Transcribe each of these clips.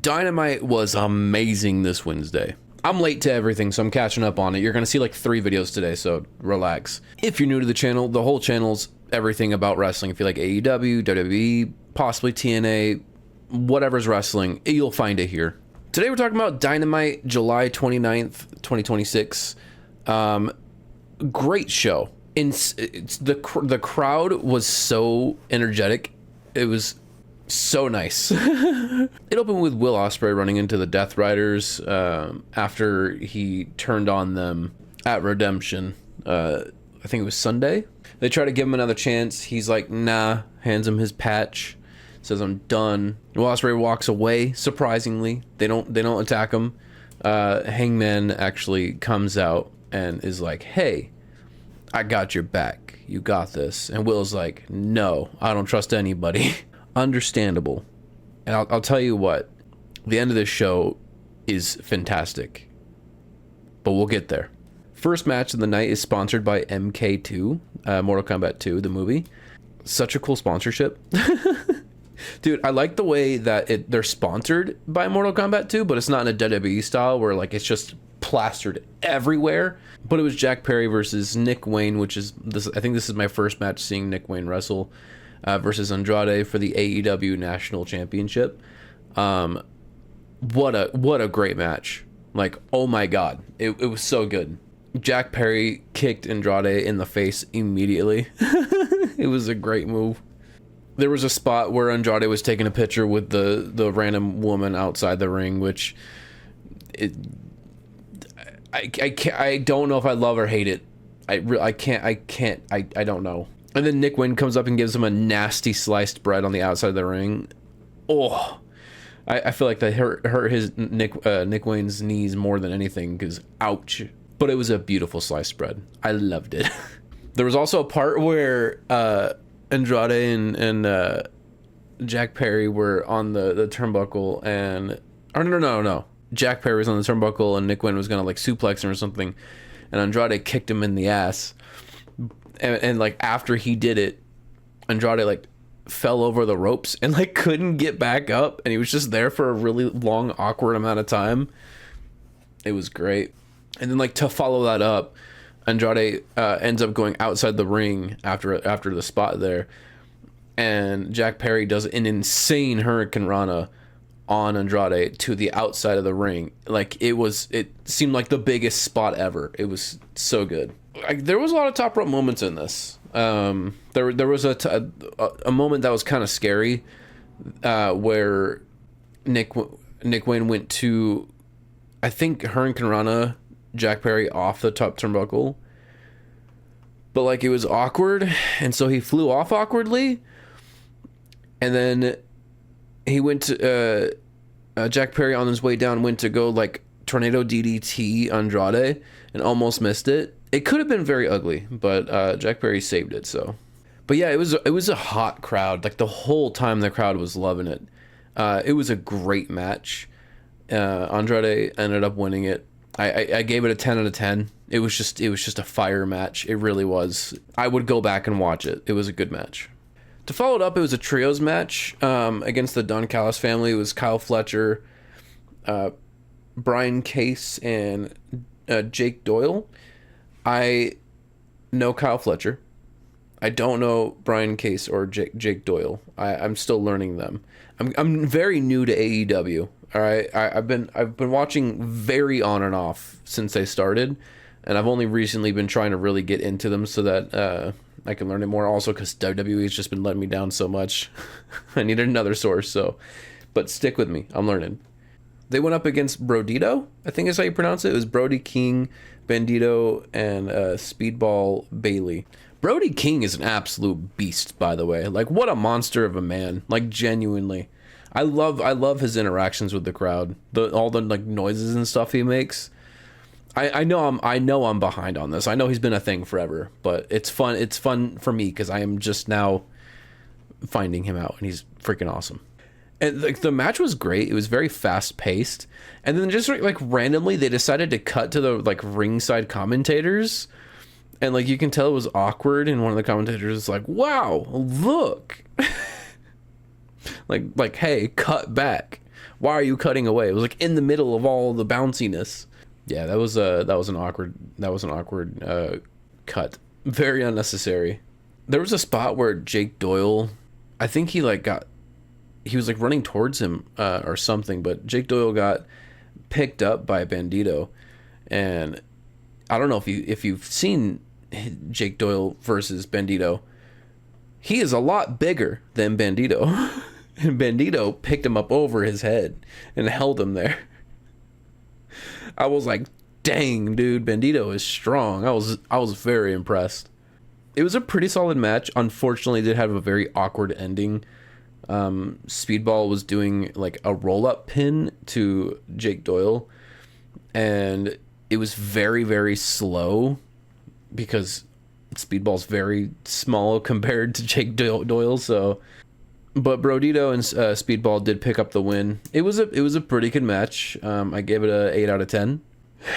Dynamite was amazing this Wednesday. I'm late to everything, so I'm catching up on it. You're going to see like 3 videos today, so relax. If you're new to the channel, the whole channel's everything about wrestling. If you like AEW, WWE, possibly TNA, whatever's wrestling, you'll find it here. Today we're talking about Dynamite, July 29th, 2026. Great show. The crowd was so energetic. It was so nice. It opened with Will Ospreay running into the Death Riders after he turned on them at Redemption. I think it was Sunday. They try to give him another chance. He's like, nah, hands him his patch, says I'm done. Will Ospreay walks away, surprisingly. They don't attack him. Hangman actually comes out and is like, hey, I got your back. You got this. And Will's like, no, I don't trust anybody. Understandable. And I'll tell you what, the end of this show is fantastic, but we'll get there. First match of the night is sponsored by MK2, Mortal Kombat 2, the movie. Such a cool sponsorship. Dude, I like the way that they're sponsored by Mortal Kombat 2, but it's not in a WWE style where like it's just plastered everywhere. But it was Jack Perry versus Nick Wayne, which is this. I think this is my first match seeing Nick Wayne wrestle. Versus Andrade for the AEW National Championship. What a great match. Like, oh my god, it was so good. Jack Perry kicked Andrade in the face immediately. It was a great move. There was a spot where Andrade was taking a picture with the random woman outside the ring, which I don't know if I love or hate it. I don't know. And then Nick Wayne comes up and gives him a nasty sliced bread on the outside of the ring. Oh, I feel like that hurt his Nick Wayne's knees more than anything, because ouch. But it was a beautiful sliced bread. I loved it. There was also a part where Andrade and Jack Perry were on the turnbuckle, and no. Jack Perry was on the turnbuckle and Nick Wayne was gonna like suplex him or something, and Andrade kicked him in the ass. And like after he did it, Andrade like fell over the ropes and like couldn't get back up, and he was just there for a really long, awkward amount of time. It was great. And then like to follow that up, Andrade ends up going outside the ring after the spot there, and Jack Perry does an insane Hurricane Rana on Andrade to the outside of the ring. Like it seemed like the biggest spot ever. It was so good. There was a lot of top rope moments in this. There was a moment that was kind of scary, where Nick Wayne went to, I think, Hurricane Rana Jack Perry off the top turnbuckle, but like it was awkward, and so he flew off awkwardly, and then he went to Jack Perry on his way down went to go like tornado DDT Andrade and almost missed it. It could have been very ugly, but Jack Perry saved it. So, but yeah, it was a hot crowd. Like the whole time, the crowd was loving it. It was a great match. Andrade ended up winning it. I gave it a 10 out of 10. It was just a fire match. It really was. I would go back and watch it. It was a good match. To follow it up, it was a trios match against the Don Callis family. It was Kyle Fletcher, Brian Case, and Jake Doyle. I know Kyle Fletcher. I don't know Brian Case or Jake Doyle. I'm still learning them. I'm very new to AEW. All right, I've been watching very on and off since they started, and I've only recently been trying to really get into them so that I can learn it more. Also, because WWE's just been letting me down so much. I needed another source. So, but stick with me. I'm learning. They went up against Brodito, I think is how you pronounce it. It was Brody King, Bandito, and Speedball Bailey. Brody King is an absolute beast, by the way. Like, what a monster of a man. Like, genuinely. I love his interactions with the crowd. All the like noises and stuff he makes. I know I'm behind on this. I know he's been a thing forever, but it's fun. It's fun for me because I am just now finding him out, and he's freaking awesome. And like the match was great. It was very fast paced, and then just like randomly they decided to cut to the like ringside commentators, and like you can tell it was awkward. And one of the commentators is like, "Wow, look." like hey, cut back. Why are you cutting away? It was like in the middle of all the bounciness. Yeah, that was an awkward cut. Very unnecessary. There was a spot where Jake Doyle, I think he was like running towards him or something, but Jake Doyle got picked up by Bandito, and I don't know if you've seen Jake Doyle versus Bandito. He is a lot bigger than Bandito, and Bandito picked him up over his head and held him there. I was like, dang, dude, Bandito is strong. I was very impressed. It was a pretty solid match. Unfortunately, it did have a very awkward ending. Speedball was doing like a roll-up pin to Jake Doyle, and it was very, very slow because Speedball's very small compared to Jake Doyle. So, but Brodito and Speedball did pick up the win. It was a pretty good match. I gave it a 8 out of 10.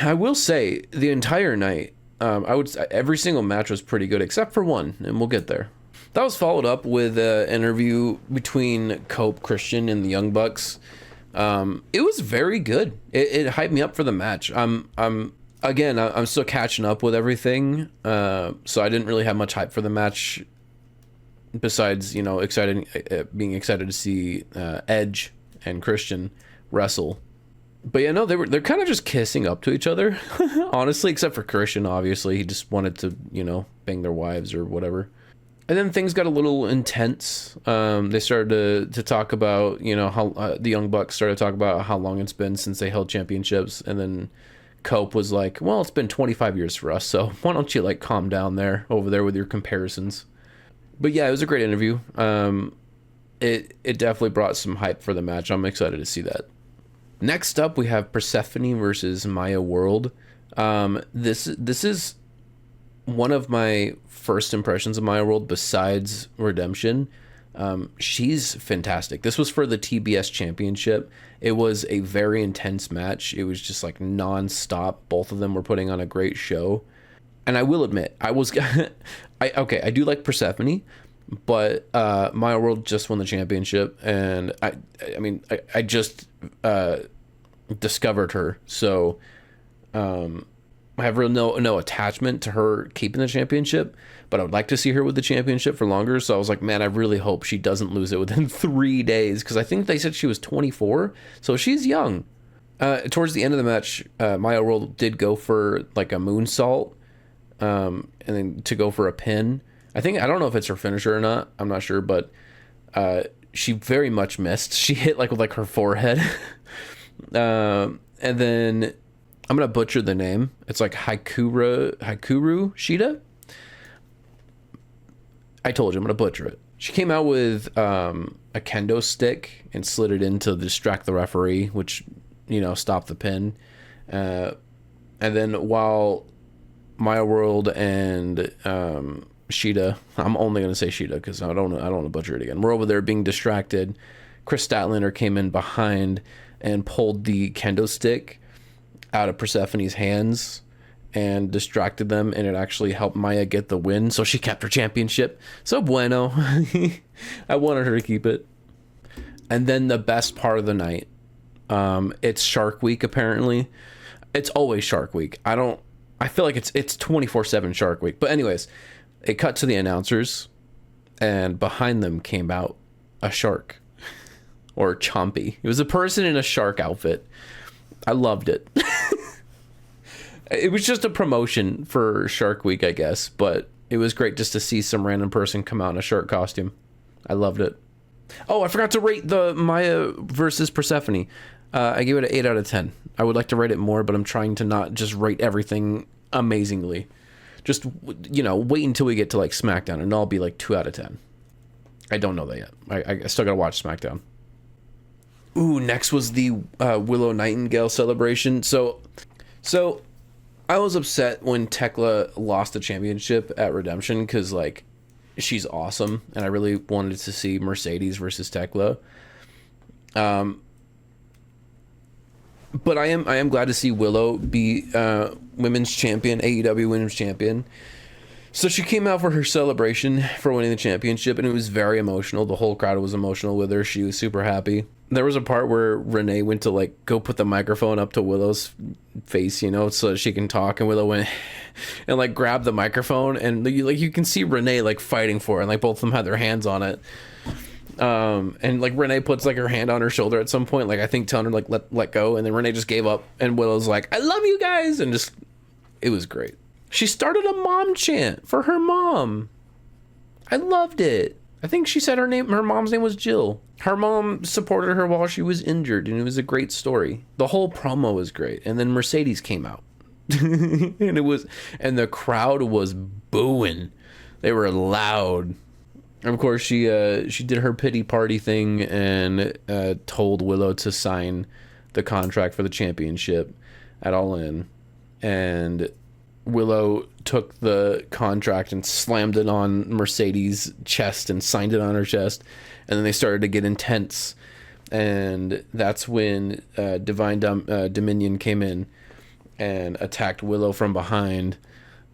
I will say the entire night, every single match was pretty good except for one, and we'll get there. That was followed up with an interview between Cope, Christian, and the Young Bucks. It was very good. It hyped me up for the match. I'm still catching up with everything, so I didn't really have much hype for the match. Besides, being excited to see Edge and Christian wrestle. But yeah, no, they're kind of just kissing up to each other, honestly, except for Christian. Obviously, he just wanted to bang their wives or whatever. And then things got a little intense. They started to talk about, how the Young Bucks started to talk about how long it's been since they held championships. And then Cope was like, well, it's been 25 years for us, so why don't you calm down over there with your comparisons. But yeah, it was a great interview. It definitely brought some hype for the match. I'm excited to see that. Next up, we have Persephone versus Maya World. This is one of my first impressions of Maya World besides Redemption. She's fantastic. This was for the TBS Championship. It was a very intense match. It was just non-stop. Both of them were putting on a great show. And I will admit, I do like Persephone, but Maya World just won the championship, and I just discovered her, so I have really no attachment to her keeping the championship, but I would like to see her with the championship for longer. So I was like, man, I really hope she doesn't lose it within 3 days, because I think they said she was 24, so she's young. Towards the end of the match, Maya World did go for a moonsault, and then to go for a pin. I don't know if it's her finisher or not. I'm not sure, but she very much missed. She hit with her forehead. And then I'm gonna butcher the name. It's Hikaru Shida. I told you I'm gonna butcher it. She came out with a kendo stick and slid it in to distract the referee, which stopped the pin. And then while Maya World and Shida, I'm only gonna say Shida because I don't want to butcher it again. We're over there being distracted. Chris Statlander came in behind and pulled the kendo stick out of Persephone's hands and distracted them, and it actually helped Maya get the win, so she kept her championship. So bueno. I wanted her to keep it. And then the best part of the night, it's Shark Week apparently. It's always Shark Week. I feel like it's 24/7 Shark Week. But anyways, it cut to the announcers, and behind them came out a shark. Or Chompy. It was a person in a shark outfit. I loved it. It was just a promotion for Shark Week, I guess, but it was great just to see some random person come out in a shark costume. I loved it. Oh, I forgot to rate the Maya versus Persephone. I gave it an 8 out of 10. I would like to rate it more, but I'm trying to not just rate everything amazingly. Just, wait until we get to SmackDown, and I'll be 2 out of 10. I don't know that yet. I still gotta watch SmackDown. Ooh, next was the Willow Nightingale celebration. So I was upset when Tekla lost the championship at Redemption because she's awesome, and I really wanted to see Mercedes versus Tekla. But I am glad to see Willow be women's champion, AEW women's champion. So she came out for her celebration for winning the championship, and it was very emotional. The whole crowd was emotional with her. She was super happy. There was a part where Renee went to like go put the microphone up to Willow's face, you know, so that she can talk, and Willow went and like grabbed the microphone, and you can see Renee like fighting for it, and like both of them had their hands on it. And like Renee puts like her hand on her shoulder at some point, like I think telling her like let go, and then Renee just gave up, and Willow's like, I love you guys, and just, it was great. She started a mom chant for her mom. I loved it. I think she said her mom's name was Jill. Her mom supported her while she was injured, and it was a great story. The whole promo was great. And then Mercedes came out. and the crowd was booing. They were loud. And of course, she did her pity party thing and told Willow to sign the contract for the championship at All In. And Willow took the contract and slammed it on Mercedes' chest and signed it on her chest, and then they started to get intense, and that's when Divine Dominion came in and attacked Willow from behind,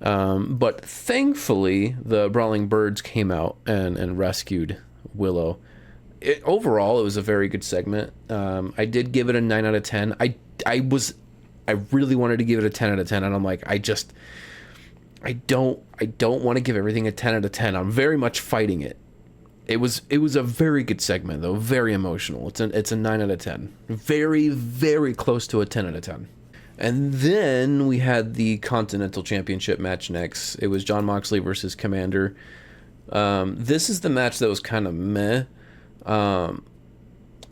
but thankfully the Brawling Birds came out and rescued Willow. Overall, it was a very good segment. I did give it a 9 out of 10. I really wanted to give it a 10 out of 10, and I'm like, I don't want to give everything a 10 out of 10. I'm very much fighting it. It was a very good segment, though, very emotional. It's a 9 out of 10. Very, very close to a 10 out of 10. And then we had the Continental Championship match next. It was Jon Moxley versus Commander. This is the match that was kind of meh. I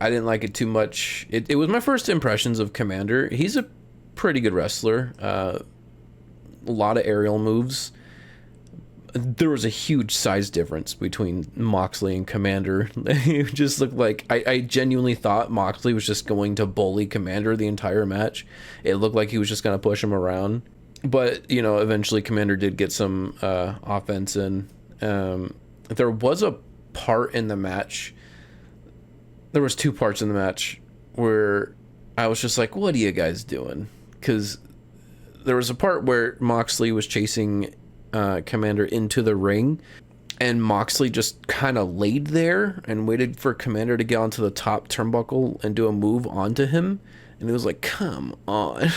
didn't like it too much. It was my first impressions of Commander. He's a pretty good wrestler. A lot of aerial moves. There was a huge size difference between Moxley and Commander. It just looked like I genuinely thought Moxley was just going to bully Commander the entire match. It looked like he was just going to push him around. But, you know, eventually Commander did get some offense in. There was a part in the match. There was 2 parts in the match where I was just like, what are you guys doing? Because there was a part where Moxley was chasing Commander into the ring, and Moxley just kind of laid there and waited for Commander to get onto the top turnbuckle and do a move onto him, and it was like, come on.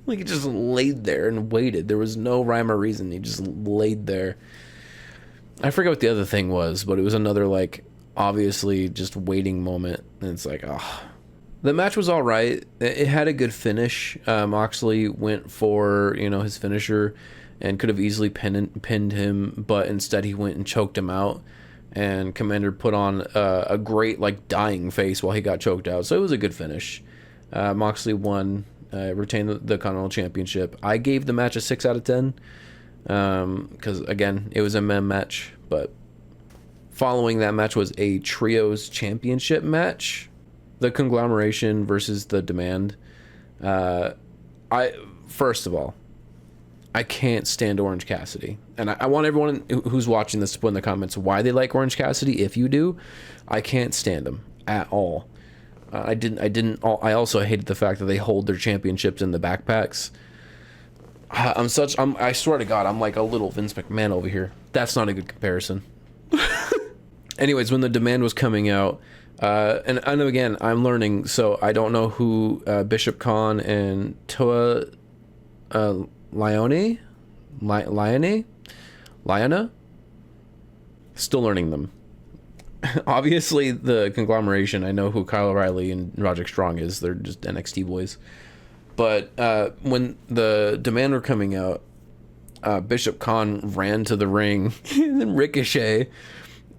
Like, he just laid there and waited. There was no rhyme or reason. He just laid there. I forget what the other thing was, but it was another, like, obviously just waiting moment, and it's like, oh. The match was all right. It had a good finish. Moxley went for, you know, his finisher and could have easily pinned him, but instead he went and choked him out, and Commander put on a great, like, dying face while he got choked out. So it was a good finish. Moxley won, retained the Continental Championship. I gave the match a 6 out of 10 because, again, it was a meh match. But following that match was a Trios Championship match. The Conglomeration versus the Demand. First of all, I can't stand Orange Cassidy, and I want everyone who's watching this to put in the comments why they like Orange Cassidy. If you do, I can't stand him at all. I also hated the fact that they hold their championships in the backpacks. I swear to God, I'm like a little Vince McMahon over here. That's not a good comparison. Anyways, when the Demand was coming out. And again, I'm learning, so I don't know who Bishop Khan and Toa Liona? Still learning them. Obviously, the Conglomeration, I know who Kyle O'Reilly and Roderick Strong is. They're just NXT boys. But when the Demand were coming out, Bishop Khan ran to the ring, and then Ricochet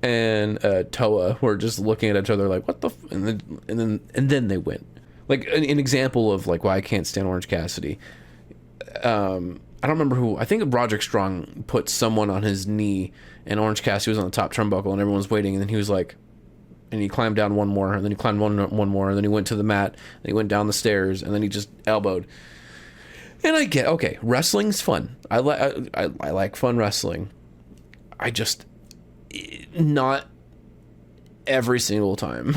and Toa were just looking at each other like, what the and then they went. Like an example of like why I can't stand Orange Cassidy. I don't remember who. I think Roderick Strong put someone on his knee, and Orange Cassidy was on the top turnbuckle, and everyone was waiting, and then he was like, and he climbed down one more, and then he climbed one more, and then he went to the mat, and he went down the stairs, and then he just elbowed. And I get, okay, wrestling's fun. I like fun wrestling. I just, not every single time.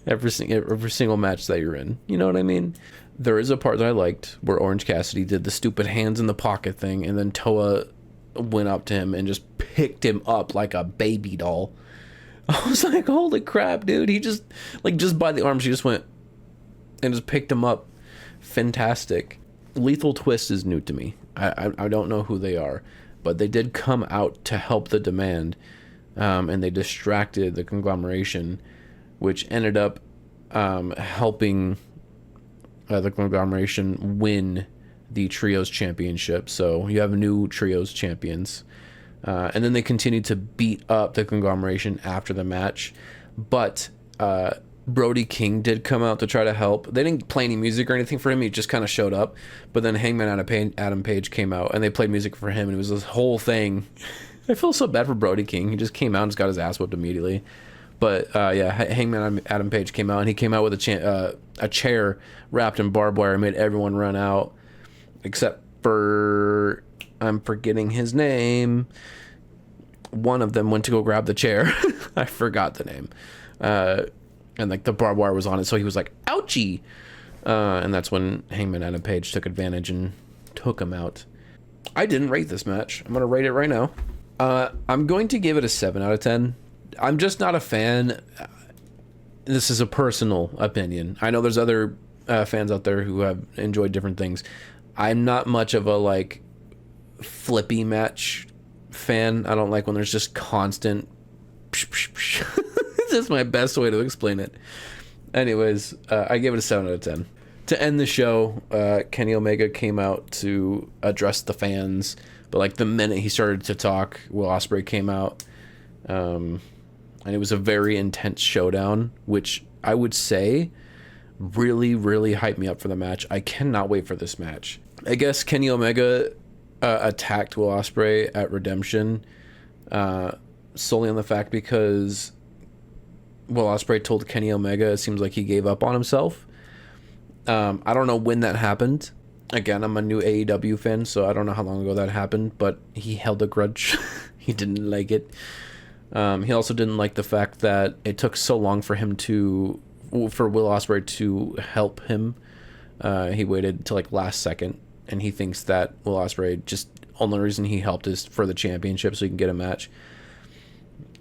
every single match that you're in. You know what I mean? There is a part that I liked where Orange Cassidy did the stupid hands in the pocket thing, and then Toa went up to him and just picked him up like a baby doll. I was like, holy crap, dude. He just, like, just by the arms, he just went and just picked him up. Fantastic. Lethal Twist is new to me. I don't know who they are, but they did come out to help the Demand, and they distracted the Conglomeration, which ended up helping the Conglomeration win the Trios Championship. So you have new Trios champions. And then they continued to beat up the Conglomeration after the match. But Brody King did come out to try to help. They didn't play any music or anything for him. He just kind of showed up. But then Hangman Adam Page came out, and they played music for him. And it was this whole thing. I feel so bad for Brody King. He just came out and just got his ass whipped immediately. But yeah, Hangman Adam Page came out, and he came out with a chair wrapped in barbed wire and made everyone run out. Except for... I'm forgetting his name. One of them went to go grab the chair. I forgot the name. And like the barbed wire was on it, so he was like, ouchie. And that's when Hangman Adam Page took advantage and took him out. I didn't rate this match. I'm going to rate it right now. I'm going to give it a 7 out of 10. I'm just not a fan. This is a personal opinion. I know there's other fans out there who have enjoyed different things. I'm not much of a like flippy match fan. I don't like when there's just constant it's just my best way to explain it. Anyways, I give it a 7 out of 10. To end the show, Kenny Omega came out to address the fans, but like the minute he started to talk, Will Ospreay came out, and it was a very intense showdown, which I would say really, really hyped me up for the match. I cannot wait for this match. I guess Kenny Omega attacked Will Ospreay at Redemption solely on the fact because Will Ospreay told Kenny Omega it seems like he gave up on himself. I don't know when that happened. Again, I'm a new AEW fan, so I don't know how long ago that happened, but he held a grudge. He didn't like it. He also didn't like the fact that it took so long for Will Ospreay to help him. He waited till like last second, and he thinks that Will Ospreay just only reason he helped is for the championship so he can get a match.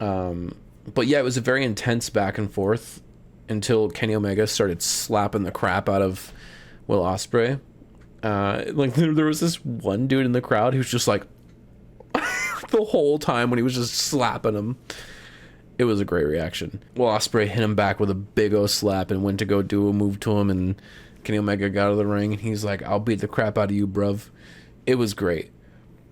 But yeah, it was a very intense back and forth until Kenny Omega started slapping the crap out of Will Ospreay. Like there was this one dude in the crowd who was just like the whole time when he was just slapping him. It was a great reaction. Will Ospreay hit him back with a big O slap and went to go do a move to him, and Kenny Omega got out of the ring and he's like, "I'll beat the crap out of you, bruv." It was great.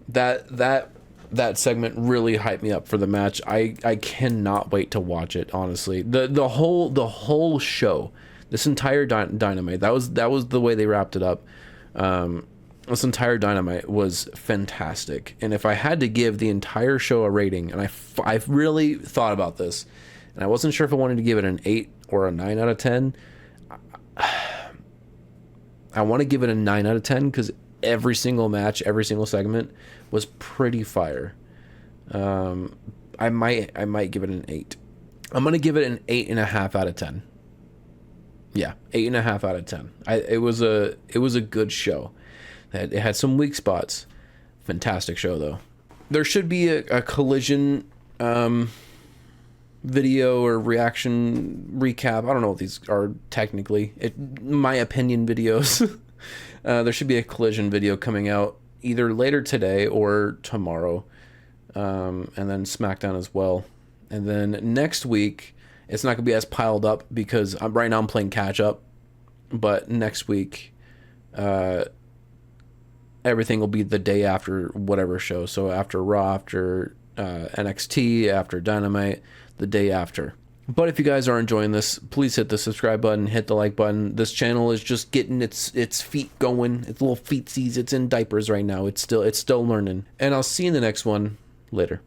That segment really hyped me up for the match. I cannot wait to watch it, honestly. The whole show, this entire Dynamite, that was the way they wrapped it up. This entire Dynamite was fantastic. And if I had to give the entire show a rating, and I've really thought about this, and I wasn't sure if I wanted to give it an 8 or a 9 out of 10. I want to give it a 9 out of 10 because every single match, every single segment was pretty fire. I might give it an 8. I'm gonna give it an 8.5 out of 10. Yeah, 8.5 out of 10. It was a good show. It had some weak spots. Fantastic show though. There should be a Collision video or reaction recap. I don't know what these are technically. My opinion videos. There should be a Collision video coming out either later today or tomorrow, and then SmackDown as well. And then next week, it's not going to be as piled up because right now I'm playing catch up, but next week, everything will be the day after whatever show. So after Raw, after NXT, after Dynamite, the day after. But if you guys are enjoying this, please hit the subscribe button, hit the like button. This channel is just getting its feet going. Its little feetsies. It's in diapers right now. It's still learning. And I'll see you in the next one later.